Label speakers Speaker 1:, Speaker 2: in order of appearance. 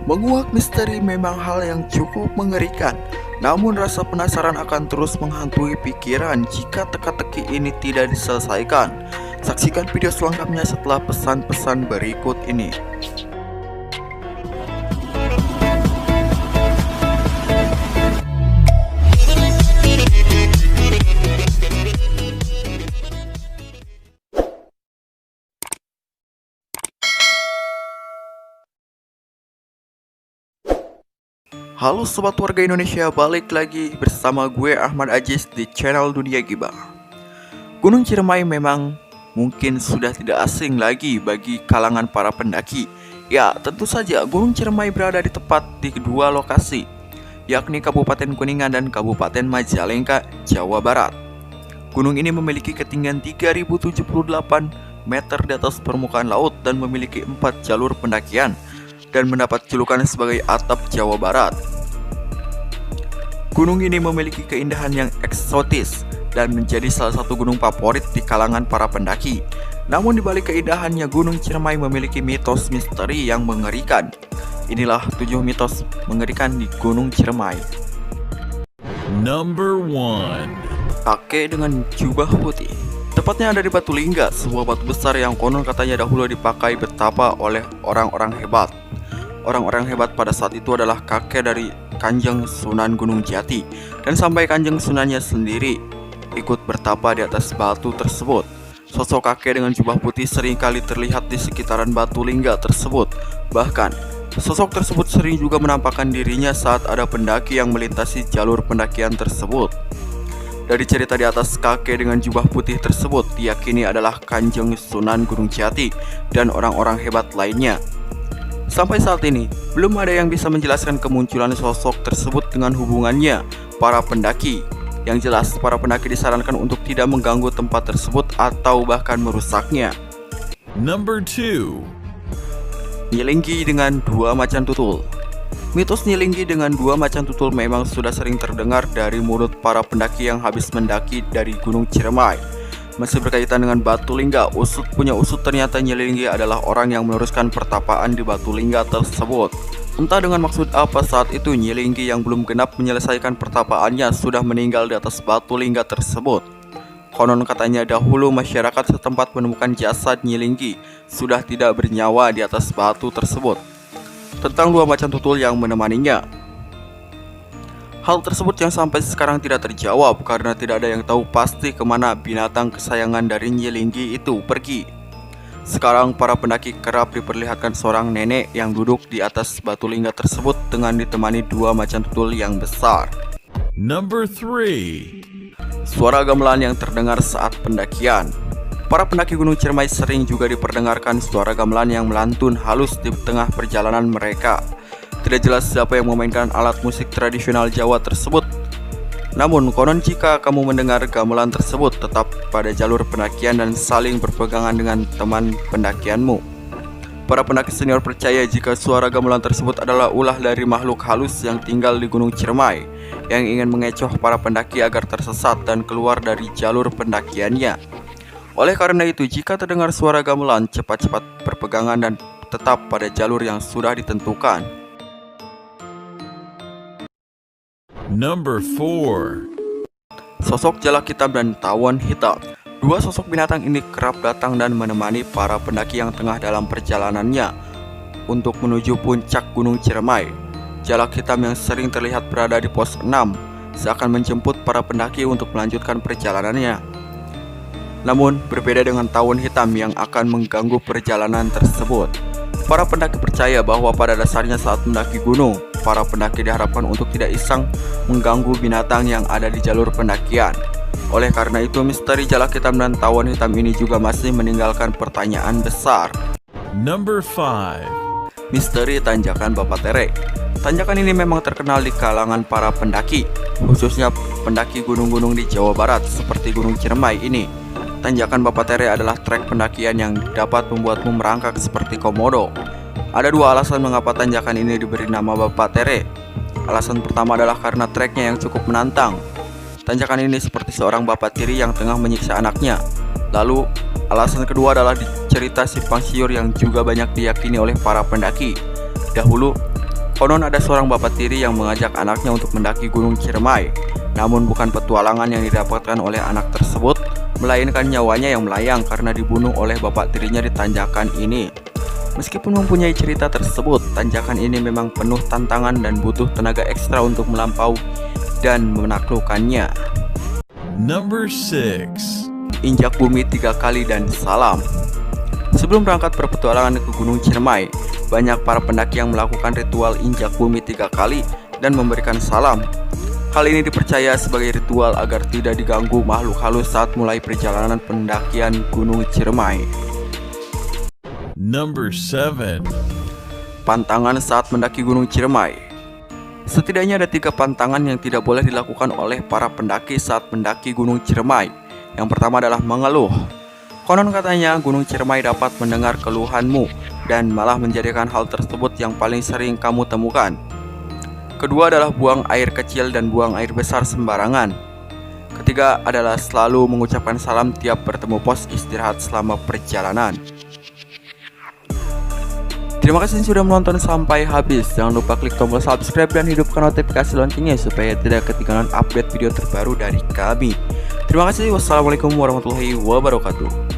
Speaker 1: Menguak misteri memang hal yang cukup mengerikan. Namun rasa penasaran akan terus menghantui pikiran jika teka-teki ini tidak diselesaikan. Saksikan video selengkapnya setelah pesan-pesan berikut ini. Halo sobat warga Indonesia, balik lagi bersama gue Ahmad Aziz di channel Dunia Gibah. Gunung Ciremai memang mungkin sudah tidak asing lagi bagi kalangan para pendaki. Ya, tentu saja Gunung Ciremai berada di tepat di kedua lokasi, yakni Kabupaten Kuningan dan Kabupaten Majalengka, Jawa Barat. Gunung ini memiliki ketinggian 3078 meter di atas permukaan laut dan memiliki 4 jalur pendakian dan mendapat julukan sebagai atap Jawa Barat. Gunung ini memiliki keindahan yang eksotis dan menjadi salah satu gunung favorit di kalangan para pendaki. Namun di balik keindahannya, Gunung Ciremai memiliki mitos misteri yang mengerikan. Inilah 7 mitos mengerikan di Gunung Ciremai.
Speaker 2: Number 1.
Speaker 1: Kakek dengan jubah putih. Tepatnya ada di Batu Lingga, sebuah batu besar yang konon katanya dahulu dipakai bertapa oleh orang-orang hebat. Orang-orang hebat pada saat itu adalah kakek dari Kanjeng Sunan Gunung Jati, dan sampai Kanjeng Sunannya sendiri ikut bertapa di atas batu tersebut. Sosok kakek dengan jubah putih seringkali terlihat di sekitaran Batu Lingga tersebut. Bahkan, sosok tersebut sering juga menampakkan dirinya saat ada pendaki yang melintasi jalur pendakian tersebut. Dari cerita di atas, kakek dengan jubah putih tersebut diyakini adalah Kanjeng Sunan Gunung Jati dan orang-orang hebat lainnya. Sampai saat ini, belum ada yang bisa menjelaskan kemunculan sosok tersebut dengan hubungannya para pendaki. Yang jelas, para pendaki disarankan untuk tidak mengganggu tempat tersebut atau bahkan merusaknya.
Speaker 2: Number 2.
Speaker 1: Nyilinggi dengan 2 macan tutul. Mitos Nyilinggi dengan 2 macan tutul memang sudah sering terdengar dari mulut para pendaki yang habis mendaki dari Gunung Ciremai. Masih berkaitan dengan Batu Lingga, punya usut ternyata Nyilinggi adalah orang yang meneruskan pertapaan di Batu Lingga tersebut. Entah dengan maksud apa saat itu Nyilinggi yang belum genap menyelesaikan pertapaannya sudah meninggal di atas Batu Lingga tersebut. Konon katanya dahulu masyarakat setempat menemukan jasad Nyilinggi sudah tidak bernyawa di atas batu tersebut. Tentang 2 macan tutul yang menemaninya, hal tersebut yang sampai sekarang tidak terjawab karena tidak ada yang tahu pasti kemana binatang kesayangan dari Nyilinggi itu pergi. Sekarang para pendaki kerap diperlihatkan seorang nenek yang duduk di atas Batu Lingga tersebut dengan ditemani 2 macan tutul yang besar.
Speaker 2: Number 3.
Speaker 1: Suara gamelan yang terdengar saat pendakian. Para pendaki Gunung Ciremai sering juga diperdengarkan suara gamelan yang melantun halus di tengah perjalanan mereka. Tidak jelas siapa yang memainkan alat musik tradisional Jawa tersebut. Namun konon jika kamu mendengar gamelan tersebut, tetap pada jalur pendakian dan saling berpegangan dengan teman pendakianmu. Para pendaki senior percaya jika suara gamelan tersebut adalah ulah dari makhluk halus yang tinggal di Gunung Ciremai yang ingin mengecoh para pendaki agar tersesat dan keluar dari jalur pendakiannya. Oleh karena itu, jika terdengar suara gamelan, cepat-cepat berpegangan dan tetap pada jalur yang sudah ditentukan.
Speaker 2: Number 4.
Speaker 1: Sosok jalak hitam dan tawon hitam. 2 sosok binatang ini kerap datang dan menemani para pendaki yang tengah dalam perjalanannya untuk menuju puncak Gunung Ciremai. Jalak hitam yang sering terlihat berada di pos 6 seakan menjemput para pendaki untuk melanjutkan perjalanannya. Namun berbeda dengan tawon hitam yang akan mengganggu perjalanan tersebut. Para pendaki percaya bahwa pada dasarnya saat mendaki gunung, para pendaki diharapkan untuk tidak iseng mengganggu binatang yang ada di jalur pendakian. Oleh karena itu, misteri jalak hitam dan tawon hitam ini juga masih meninggalkan pertanyaan besar.
Speaker 2: Number 5.
Speaker 1: Misteri Tanjakan Bapak Tere. Tanjakan ini memang terkenal di kalangan para pendaki, khususnya pendaki gunung-gunung di Jawa Barat seperti Gunung Ciremai ini. Tanjakan Bapak Tere adalah trek pendakian yang dapat membuatmu merangkak seperti komodo. Ada 2 alasan mengapa tanjakan ini diberi nama Bapak Tere. Alasan pertama adalah karena treknya yang cukup menantang. Tanjakan ini seperti seorang bapak tiri yang tengah menyiksa anaknya. Lalu, alasan kedua adalah cerita simpang siur yang juga banyak diyakini oleh para pendaki. Dahulu, Konon ada seorang bapak tiri yang mengajak anaknya untuk mendaki Gunung Ciremai. Namun bukan petualangan yang didapatkan oleh anak tersebut, melainkan nyawanya yang melayang karena dibunuh oleh bapak tirinya di tanjakan ini. Meskipun mempunyai cerita tersebut, tanjakan ini memang penuh tantangan dan butuh tenaga ekstra untuk melampaui dan menaklukkannya.
Speaker 2: Number 6.
Speaker 1: Injak bumi 3 kali dan salam. Sebelum berangkat berpetualangan ke Gunung Ciremai, banyak para pendaki yang melakukan ritual injak bumi 3 kali dan memberikan salam. Hal ini dipercaya sebagai ritual agar tidak diganggu makhluk halus saat mulai perjalanan pendakian Gunung Ciremai.
Speaker 2: Number 7.
Speaker 1: Pantangan saat mendaki Gunung Ciremai. Setidaknya ada 3 pantangan yang tidak boleh dilakukan oleh para pendaki saat mendaki Gunung Ciremai. Yang pertama adalah mengeluh. Konon katanya Gunung Ciremai dapat mendengar keluhanmu dan malah menjadikan hal tersebut yang paling sering kamu temukan. Kedua adalah buang air kecil dan buang air besar sembarangan. Ketiga adalah selalu mengucapkan salam tiap bertemu pos istirahat selama perjalanan. Terima kasih sudah menonton sampai habis. Jangan lupa klik tombol subscribe dan hidupkan notifikasi loncengnya supaya tidak ketinggalan update video terbaru dari kami. Terima kasih. Wassalamualaikum warahmatullahi wabarakatuh.